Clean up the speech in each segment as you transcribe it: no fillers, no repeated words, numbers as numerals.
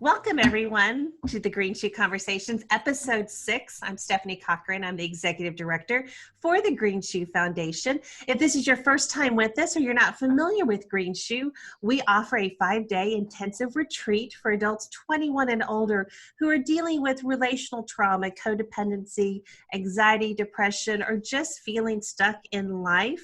Welcome, everyone, to the Green Shoe Conversations, Episode 6. I'm Stephany Cochran. I'm the Executive Director for the Green Shoe Foundation. If this is your first time with us or you're not familiar with Green Shoe, we offer a 5-day intensive retreat for adults 21 and older who are dealing with relational trauma, codependency, anxiety, depression, or just feeling stuck in life.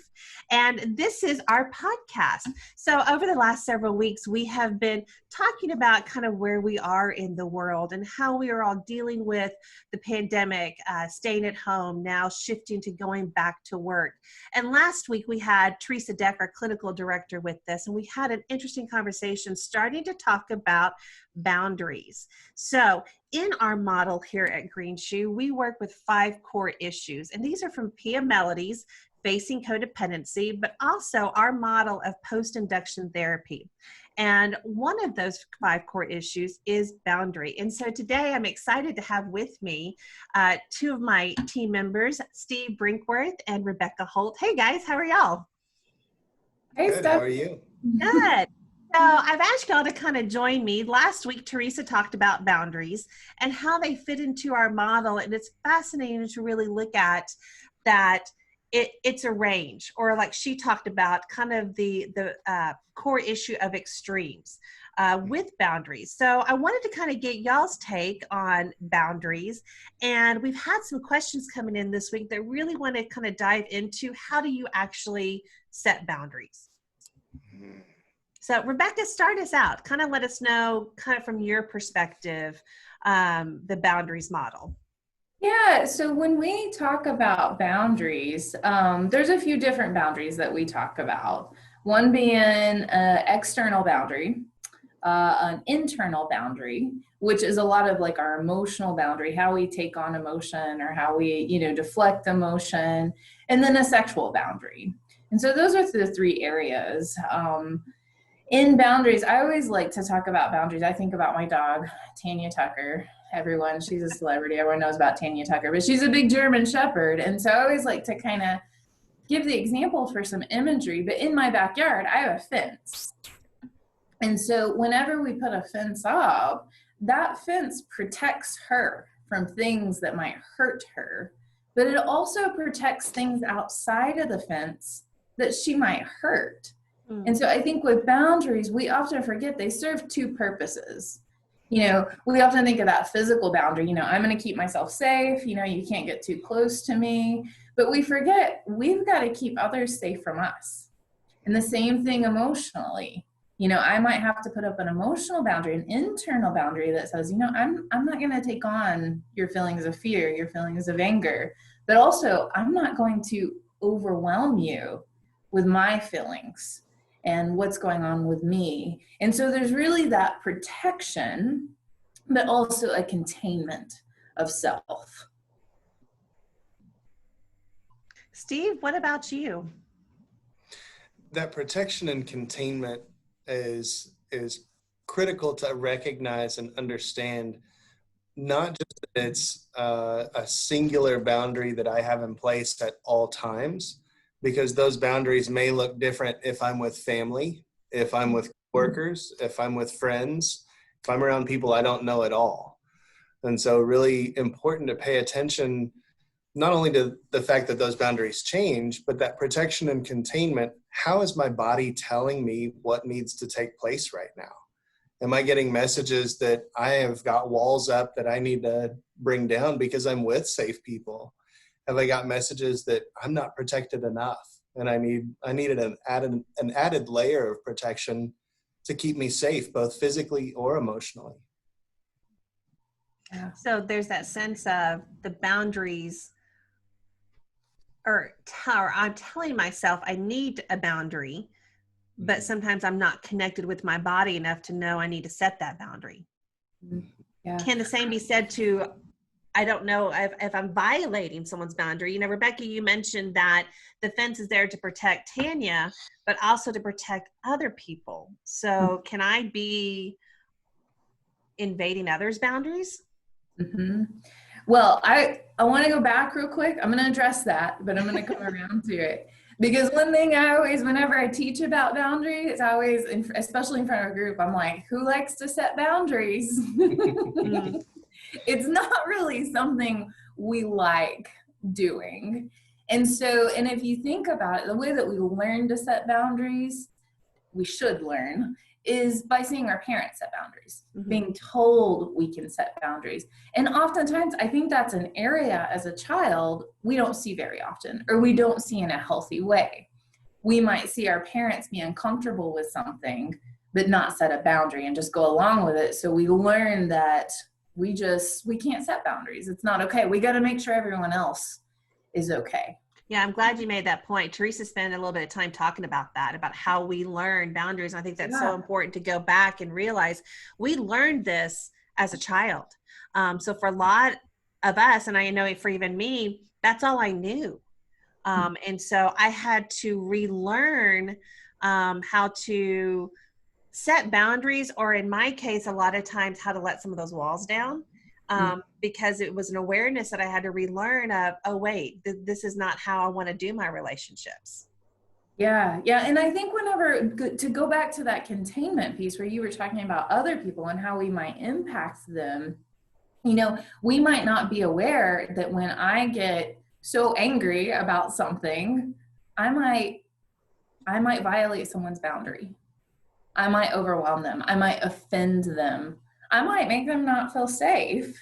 And this is our podcast. So over the last several weeks, we have been talking about kind of where we are in the world and how we are all dealing with the pandemic, staying at home, now shifting to going back to work. And last week we had Teresa Deck, our clinical director, with us, and we had an interesting conversation starting to talk about boundaries. So in our model here at Green Shoe, we work with 5 core issues, and these are from Pia Melody's Facing Codependency, but also our model of post-induction therapy. And one of those 5 core issues is boundary. And so today I'm excited to have with me 2 of my team members, Steve Brinkworth and Rebecca Holt. Hey guys, how are y'all? Hey, Steph. How are you? Good. So I've asked y'all to kind of join me. Last week, Teresa talked about boundaries and how they fit into our model. And it's fascinating to really look at that. It's a range, or like she talked about, kind of the core issue of extremes with boundaries. So I wanted to kind of get y'all's take on boundaries, and we've had some questions coming in this week that really want to kind of dive into how do you actually set boundaries. So Rebecca, start us out. Kind of let us know, kind of from your perspective, the boundaries model. Yeah, so when we talk about boundaries, there's a few different boundaries that we talk about. One being an external boundary, an internal boundary, which is a lot of like our emotional boundary, how we take on emotion or how we, deflect emotion, and then a sexual boundary. And so those are the 3 areas. In boundaries, I always like to talk about boundaries. I think about my dog, Tanya Tucker. Everyone, she's a celebrity. Everyone knows about Tanya Tucker, but she's a big German Shepherd. And so I always like to kind of give the example for some imagery. But in my backyard, I have a fence. And so whenever we put a fence up, that fence protects her from things that might hurt her. But it also protects things outside of the fence that she might hurt. And so I think with boundaries, we often forget they serve 2 purposes. We often think of that physical boundary, I'm going to keep myself safe, you can't get too close to me, but we forget we've got to keep others safe from us. And the same thing emotionally, I might have to put up an emotional boundary, an internal boundary that says, I'm not going to take on your feelings of fear, your feelings of anger, but also I'm not going to overwhelm you with my feelings and what's going on with me. And so there's really that protection, but also a containment of self. Steve, what about you? That protection and containment is critical to recognize and understand, not just that it's a singular boundary that I have in place at all times, because those boundaries may look different if I'm with family, if I'm with workers, if I'm with friends, if I'm around people I don't know at all. And so really important to pay attention, not only to the fact that those boundaries change, but that protection and containment. How is my body telling me what needs to take place right now? Am I getting messages that I have got walls up that I need to bring down because I'm with safe people? Have I got messages that I'm not protected enough, and I needed an added layer of protection to keep me safe, both physically or emotionally? Yeah. So there's that sense of the boundaries, or I'm telling myself I need a boundary, but sometimes I'm not connected with my body enough to know I need to set that boundary. Yeah. Can the same be said to, I don't know if I'm violating someone's boundary? Rebecca, you mentioned that the fence is there to protect Tanya, but also to protect other people. So can I be invading others' boundaries? Mm-hmm. Well, I want to go back real quick. I'm going to address that, but I'm going to come around to it. Because one thing I always, whenever I teach about boundaries, I always, especially in front of a group, I'm like, who likes to set boundaries? It's not really something we like doing. And so, and if you think about it, the way that we learn to set boundaries, we should learn, is by seeing our parents set boundaries, being told we can set boundaries. And oftentimes, I think that's an area as a child we don't see very often, or we don't see in a healthy way. We might see our parents be uncomfortable with something, but not set a boundary and just go along with it. So we learn that we can't set boundaries. It's not okay. We got to make sure everyone else is okay. Yeah, I'm glad you made that point. Teresa spent a little bit of time talking about that, about how we learn boundaries. I think that's so important to go back and realize we learned this as a child. So for a lot of us, and I know for even me, that's all I knew. And so I had to relearn how to set boundaries, or in my case, a lot of times how to let some of those walls down. Because it was an awareness that I had to relearn of, oh, wait, this is not how I want to do my relationships. Yeah. And I think to go back to that containment piece where you were talking about other people and how we might impact them, we might not be aware that when I get so angry about something, I might violate someone's boundary. I might overwhelm them. I might offend them. I might make them not feel safe,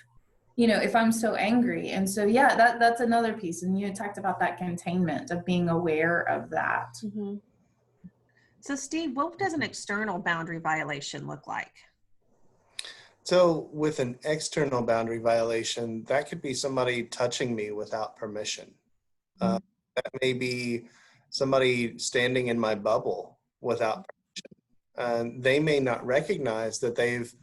if I'm so angry. And so, yeah, that's another piece. And you talked about that containment of being aware of that. Mm-hmm. So Steve, what does an external boundary violation look like? So with an external boundary violation, that could be somebody touching me without permission. That may be somebody standing in my bubble without permission. They may not recognize that they've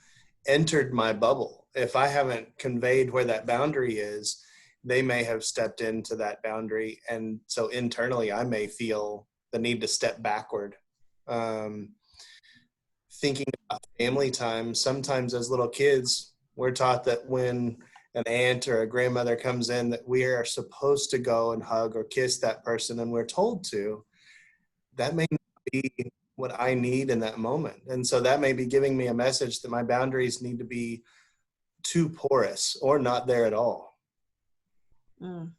entered my bubble. If I haven't conveyed where that boundary is, they may have stepped into that boundary. And so internally, I may feel the need to step backward. Thinking about family time, sometimes as little kids, we're taught that when an aunt or a grandmother comes in, that we are supposed to go and hug or kiss that person, and we're told to. That may not be what I need in that moment. And so that may be giving me a message that my boundaries need to be too porous or not there at all. And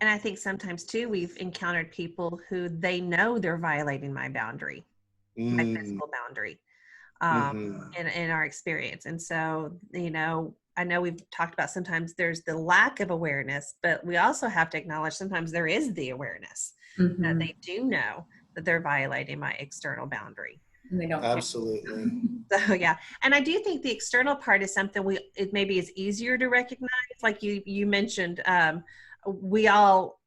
I think sometimes too, we've encountered people who they know they're violating my boundary, my physical boundary, in our experience. And so, I know we've talked about sometimes there's the lack of awareness, but we also have to acknowledge sometimes there is the awareness that they do know that they're violating my external boundary. And they don't. Absolutely. So, yeah. And I do think the external part is something it maybe is easier to recognize. Like you mentioned, we all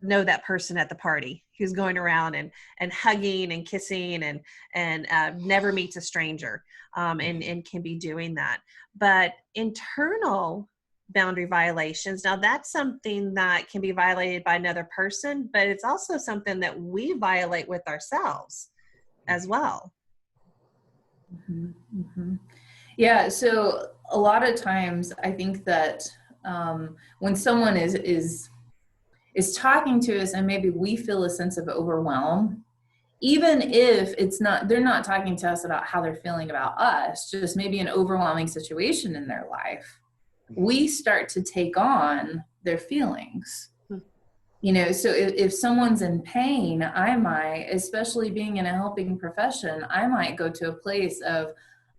know that person at the party who's going around and hugging and kissing and never meets a stranger, and can be doing that. But internal boundary violations, now that's something that can be violated by another person, but it's also something that we violate with ourselves as well. Yeah. So a lot of times I think that when someone is talking to us and maybe we feel a sense of overwhelm, even if they're not talking to us about how they're feeling about us, just maybe an overwhelming situation in their life, we start to take on their feelings. So if someone's in pain, I might, especially being in a helping profession, I might go to a place of,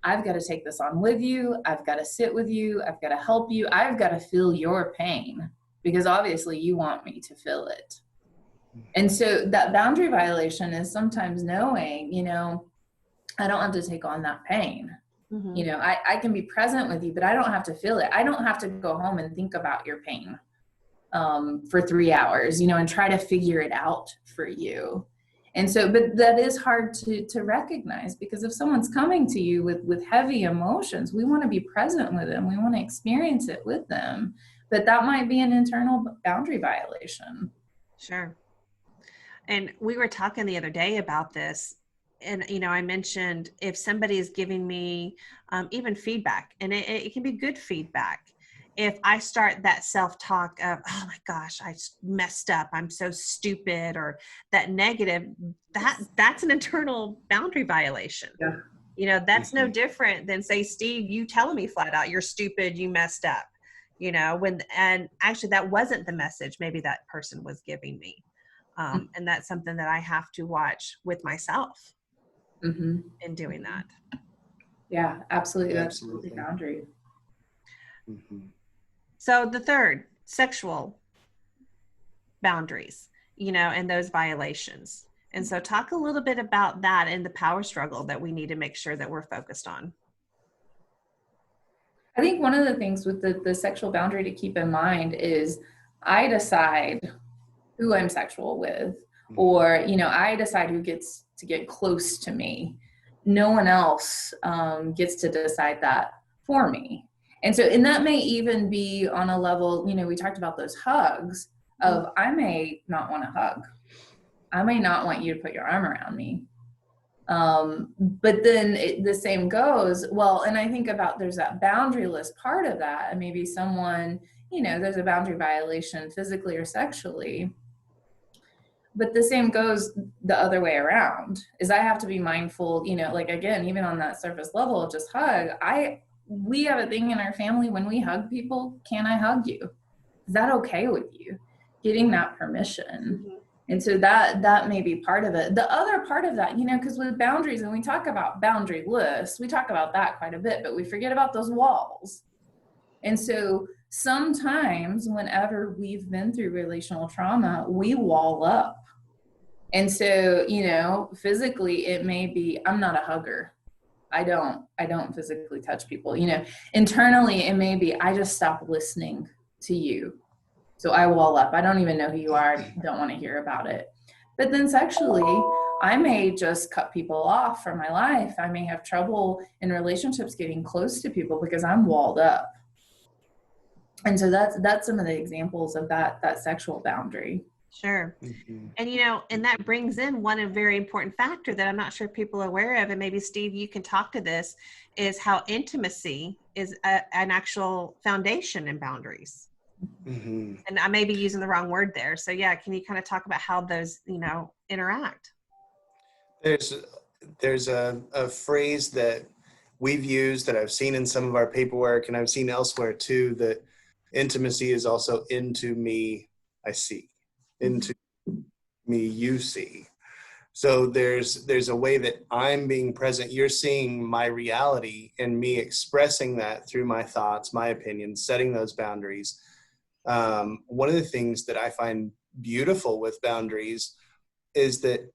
I've got to take this on with you. I've got to sit with you. I've got to help you. I've got to feel your pain because obviously you want me to feel it. And so that boundary violation is sometimes knowing, I don't have to take on that pain. I can be present with you, but I don't have to feel it. I don't have to go home and think about your pain for 3 hours, and try to figure it out for you. And so, but that is hard to recognize, because if someone's coming to you with heavy emotions, we want to be present with them. We want to experience it with them, but that might be an internal boundary violation. Sure. And we were talking the other day about this, and, I mentioned if somebody is giving me even feedback, and it can be good feedback, if I start that self-talk of, oh my gosh, I messed up, I'm so stupid, or that negative, that's an internal boundary violation. Yeah. You know, that's no different than, say, Steve, you telling me flat out, you're stupid, you messed up, you know, and actually that wasn't the message maybe that person was giving me. And that's something that I have to watch with myself in doing that. Yeah, absolutely. That's Absolutely. a boundary. So the third, sexual boundaries, you know, and those violations. And so talk a little bit about that and the power struggle that we need to make sure that we're focused on. I think one of the things with the sexual boundary to keep in mind is I decide who I'm sexual with, or, you know, I decide who gets to get close to me. No one else gets to decide that for me. And so, and that may even be on a level, you know, we talked about those hugs of, I may not want to hug. I may not want you to put your arm around me. But then the same goes, well, and I think about, there's that boundaryless part of that. And maybe someone, you know, there's a boundary violation physically or sexually, but the same goes the other way around, is I have to be mindful, you know, like, again, even on that surface level of just hug, we have a thing in our family when we hug people, can I hug you? Is that okay with you? Getting that permission. And so that may be part of it. The other part of that, you know, because with boundaries, and we talk about boundary lists, we talk about that quite a bit, but we forget about those walls. And so sometimes whenever we've been through relational trauma, we wall up. And so, you know, physically it may be, I'm not a hugger. I don't physically touch people, you know. Internally it may be, I just stopped listening to you. So I wall up. I don't even know who you are. Don't want to hear about it. But then sexually, I may just cut people off from my life. I may have trouble in relationships getting close to people because I'm walled up. And so that's some of the examples of that sexual boundary. Sure. And, you know, and that brings in one very important factor that I'm not sure people are aware of, and maybe Steve, you can talk to this, is how intimacy is an actual foundation in boundaries. And I may be using the wrong word there. So yeah, can you kind of talk about how those, you know, interact? There's a phrase that we've used that I've seen in some of our paperwork, and I've seen elsewhere too, that intimacy is also into me I see, into me you see. So there's a way that I'm being present. You're seeing my reality and me expressing that through my thoughts, my opinions, setting those boundaries. One of the things that I find beautiful with boundaries is that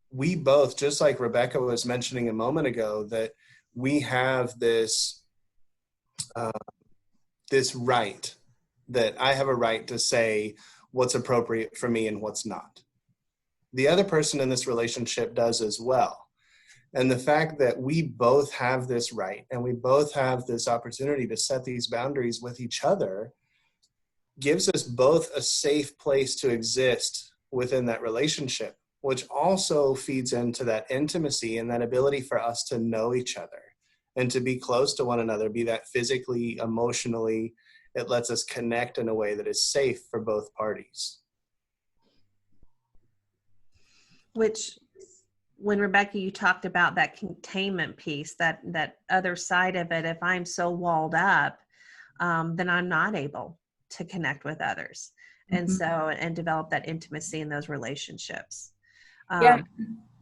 we both, just like Rebecca was mentioning a moment ago, that we have this right, that I have a right to say what's appropriate for me and what's not. The other person in this relationship does as well. And the fact that we both have this right and we both have this opportunity to set these boundaries with each other gives us both a safe place to exist within that relationship, which also feeds into that intimacy and that ability for us to know each other and to be close to one another, be that physically, emotionally. It lets us connect in a way that is safe for both parties. Which, when Rebecca, you talked about that containment piece, that other side of it, if I'm so walled up, then I'm not able to connect with others. And so, and develop that intimacy in those relationships. Yeah.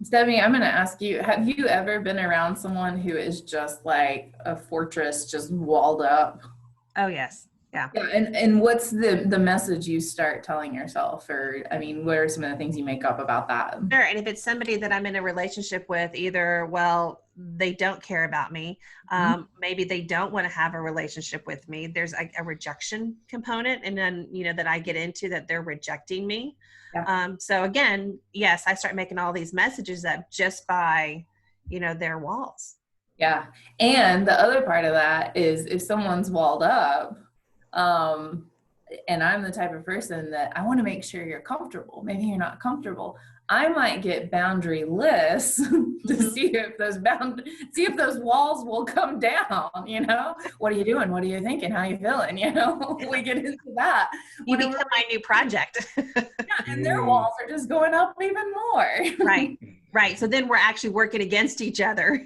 Stephany, I'm going to ask you, have you ever been around someone who is just like a fortress, just walled up? Oh, yes. Yeah. Yeah. And what's the message you start telling yourself? Or, I mean, what are some of the things you make up about that? Sure. And if it's somebody that I'm in a relationship with, either, well, they don't care about me. Maybe they don't want to have a relationship with me. There's a rejection component. And then, you know, that I get into that they're rejecting me. Yeah. So again, yes, I start making all these messages up just by, you know, their walls. Yeah. And the other part of that is if someone's walled up, and I'm the type of person that I want to make sure you're comfortable. Maybe you're not comfortable. I might get boundaryless to see if those walls will come down, What are you doing? What are you thinking? How are you feeling? We get into that. You become my new project. And their walls are just going up even more. Right. So then we're actually working against each other.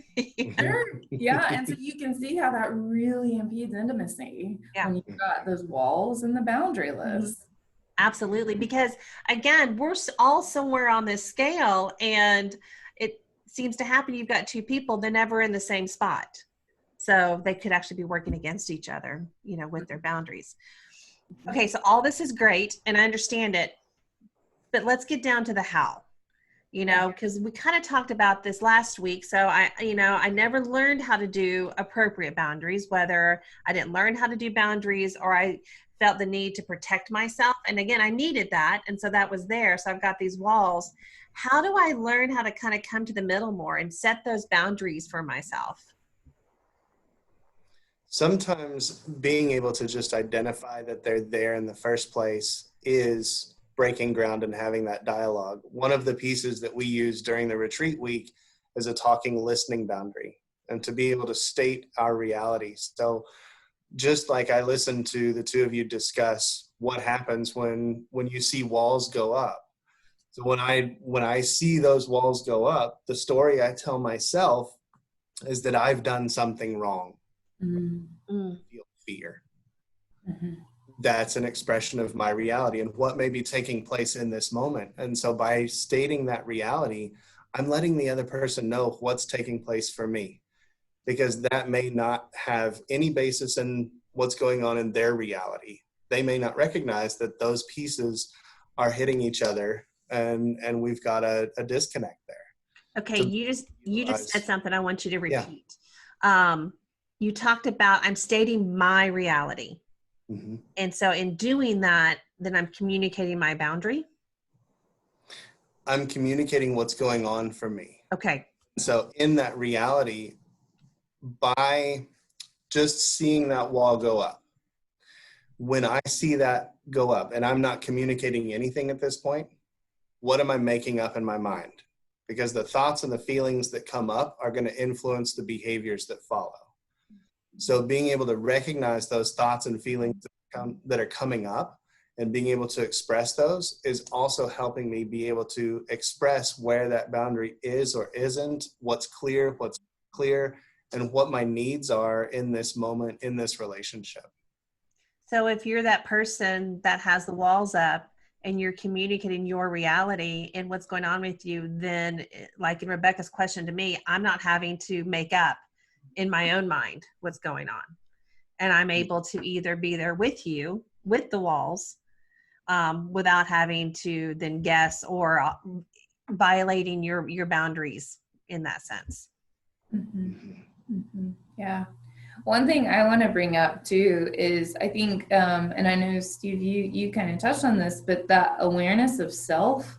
Sure. Yeah. And so you can see how that really impedes intimacy when you've got those walls and the boundary list. Absolutely. Because again, we're all somewhere on this scale, and it seems to happen. You've got two people, they're never in the same spot. So they could actually be working against each other, with their boundaries. Okay. So all this is great, and I understand it, but let's get down to the how. Because we kind of talked about this last week. So I never learned how to do appropriate boundaries, whether I didn't learn how to do boundaries or I felt the need to protect myself. And again, I needed that. And so that was there. So I've got these walls. How do I learn how to kind of come to the middle more and set those boundaries for myself? Sometimes being able to just identify that they're there in the first place is breaking ground and having that dialogue. One of the pieces that we use during the retreat week is a talking, listening boundary, and to be able to state our reality. So just like I listened to the two of you discuss what happens when you see walls go up. So when I see those walls go up, the story I tell myself is that I've done something wrong. I feel fear. That's an expression of my reality and what may be taking place in this moment. And so by stating that reality, I'm letting the other person know what's taking place for me, because that may not have any basis in what's going on in their reality. They may not recognize that those pieces are hitting each other, and we've got a disconnect there. Okay, so you just said something I want you to repeat. Yeah. You talked about I'm stating my reality. And so in doing that, then I'm communicating my boundary. I'm communicating what's going on for me. Okay. So in that reality, by just seeing that wall go up, when I see that go up and I'm not communicating anything at this point, what am I making up in my mind? Because the thoughts and the feelings that come up are going to influence the behaviors that follow. So being able to recognize those thoughts and feelings that are coming up and being able to express those is also helping me be able to express where that boundary is or isn't, what's clear, and what my needs are in this moment, in this relationship. So if you're that person that has the walls up and you're communicating your reality and what's going on with you, then like in Rebecca's question to me, I'm not having to make up in my own mind what's going on. And I'm able to either be there with you, with the walls, without having to then guess or violating your boundaries in that sense. Yeah. One thing I want to bring up too is I think, and I know Steve, you kind of touched on this, but that awareness of self,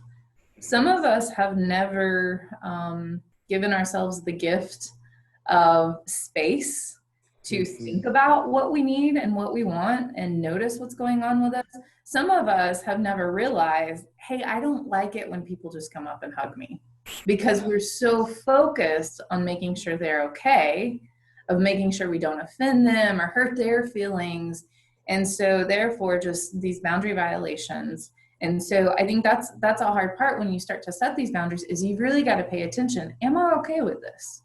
some of us have never given ourselves the gift of space to think about what we need and what we want and notice what's going on with us. Some of us have never realized, hey, I don't like it when people just come up and hug me, because we're so focused on making sure they're okay, of making sure we don't offend them or hurt their feelings. And so therefore just these boundary violations. And so I think that's a hard part when you start to set these boundaries, is you've really got to pay attention. Am I okay with this?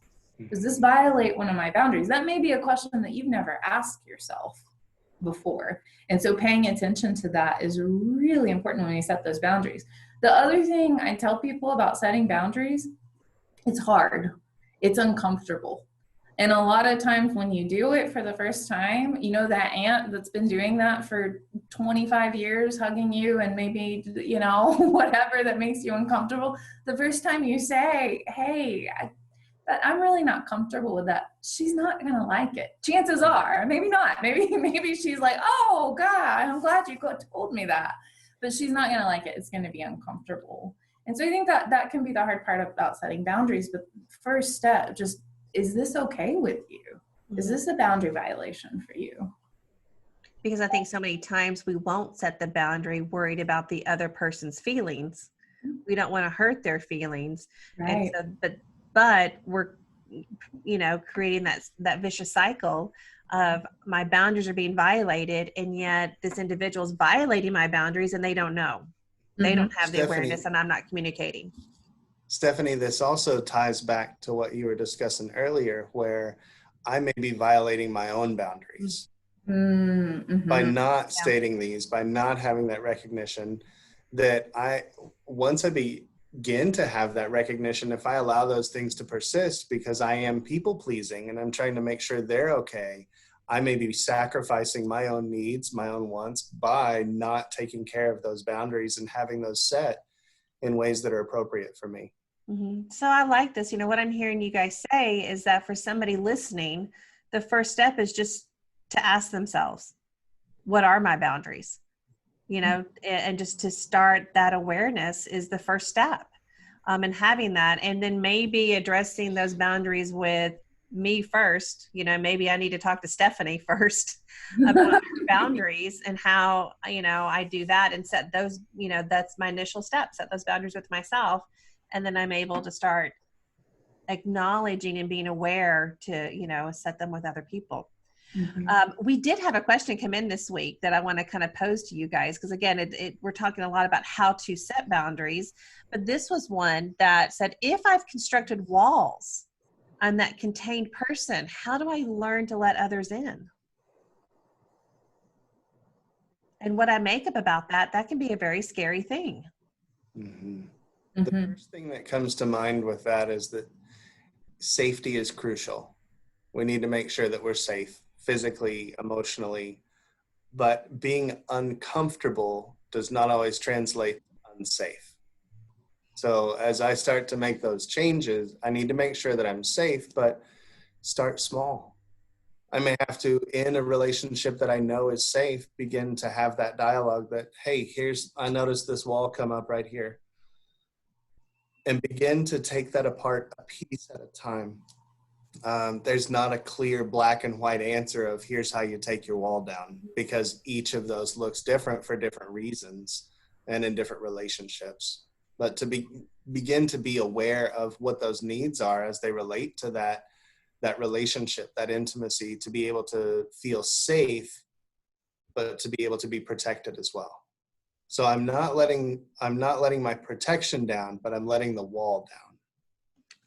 Does this violate one of my boundaries? That may be a question that you've never asked yourself before. And so paying attention to that is really important when you set those boundaries. The other thing I tell people about setting boundaries, it's hard. It's uncomfortable. And a lot of times when you do it for the first time, that aunt that's been doing that for 25 years, hugging you and maybe, whatever that makes you uncomfortable, the first time you say, hey, I'm really not comfortable with that, she's not going to like it. Chances are, maybe not. Maybe she's like, oh God, I'm glad you told me that. But she's not going to like it. It's going to be uncomfortable. And so I think that can be the hard part about setting boundaries. But first step, just, is this okay with you? Is this a boundary violation for you? Because I think so many times we won't set the boundary worried about the other person's feelings. we don't want to hurt their feelings. And Right. so, but we're, creating that vicious cycle of my boundaries are being violated, and yet this individual is violating my boundaries and they don't know. They don't have the awareness, and I'm not communicating. Stephany, this also ties back to what you were discussing earlier, where I may be violating my own boundaries by not stating these, by not having that recognition. That once I begin to have that recognition, if I allow those things to persist because I am people pleasing and I'm trying to make sure they're okay, I may be sacrificing my own needs, my own wants, by not taking care of those boundaries and having those set in ways that are appropriate for me. Mm-hmm. So I like this. What I'm hearing you guys say is that for somebody listening, the first step is just to ask themselves, what are my boundaries? And just to start that awareness is the first step. And having that, and then maybe addressing those boundaries with me first. Maybe I need to talk to Stephany first about boundaries and how, I do that and set those, that's my initial step, set those boundaries with myself. And then I'm able to start acknowledging and being aware to, set them with other people. We did have a question come in this week that I want to kind of pose to you guys, because again, we're talking a lot about how to set boundaries, but this was one that said, if I've constructed walls on that contained person, how do I learn to let others in? And what I make up about that can be a very scary thing. The first thing that comes to mind with that is that safety is crucial. We need to make sure that we're safe physically, emotionally, but being uncomfortable does not always translate to unsafe. So as I start to make those changes, I need to make sure that I'm safe, but start small. I may have to, in a relationship that I know is safe, begin to have that dialogue that, hey, I noticed this wall come up right here. And begin to take that apart a piece at a time. There's not a clear black and white answer of here's how you take your wall down, because each of those looks different for different reasons and in different relationships. But to begin to be aware of what those needs are as they relate to that relationship, that intimacy, to be able to feel safe, but to be able to be protected as well. So I'm not letting my protection down, but I'm letting the wall down.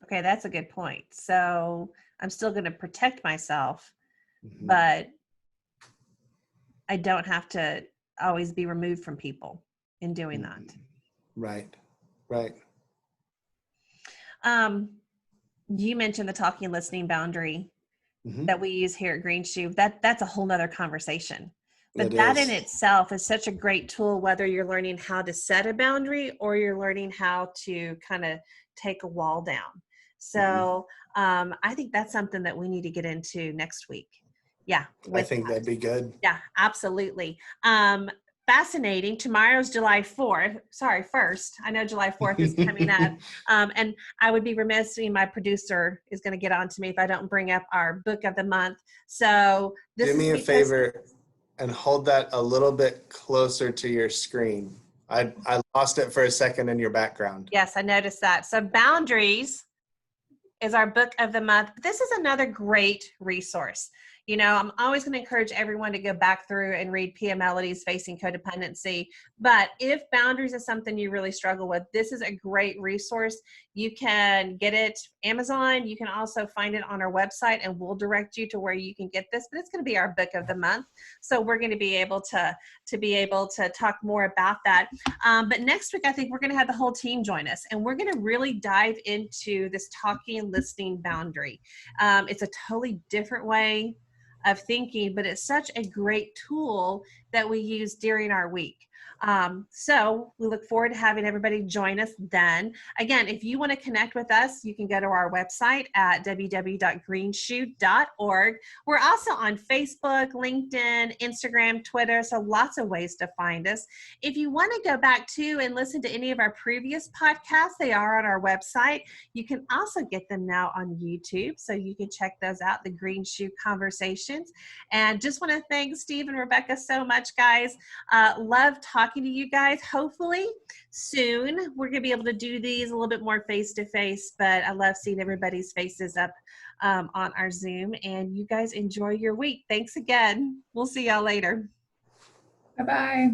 Okay, that's a good point. So I'm still going to protect myself, but I don't have to always be removed from people in doing that. Right. You mentioned the talking and listening boundary that we use here at Green Shoe. That's a whole nother conversation. But that in itself is such a great tool, whether you're learning how to set a boundary or you're learning how to kind of take a wall down. So I think that's something that we need to get into next week. Yeah. I think that'd be good. Yeah, absolutely. Fascinating. Tomorrow's July 4th. Sorry, 1st. I know July 4th is coming up. And I would be remiss, my producer is going to get on to me if I don't bring up our book of the month. So do me a favor and hold that a little bit closer to your screen. I lost it for a second in your background. Yes, I noticed that. So Boundaries is our book of the month. This is another great resource. I'm always going to encourage everyone to go back through and read Pia Melody's Facing Codependency. But if boundaries is something you really struggle with, this is a great resource. You can get it Amazon. You can also find it on our website, and we'll direct you to where you can get this. But it's going to be our book of the month, so we're going to be able to talk more about that. But next week, I think we're going to have the whole team join us, and we're going to really dive into this talking and listening boundary. It's a totally different way of thinking, but it's such a great tool that we use during our week. So we look forward to having everybody join us then. Again, if you want to connect with us, you can go to our website at www.greenshoe.org. We're also on Facebook, LinkedIn, Instagram, Twitter, so lots of ways to find us. If you want to go back to and listen to any of our previous podcasts, they are on our website. You can also get them now on YouTube, so you can check those out, the Green Shoe Conversations. And just want to thank Steve and Rebecca so much, guys. Love talking talking to you guys. Hopefully soon we're going to be able to do these a little bit more face-to-face, but I love seeing everybody's faces up on our Zoom. And you guys enjoy your week. Thanks again. We'll see y'all later. Bye-bye.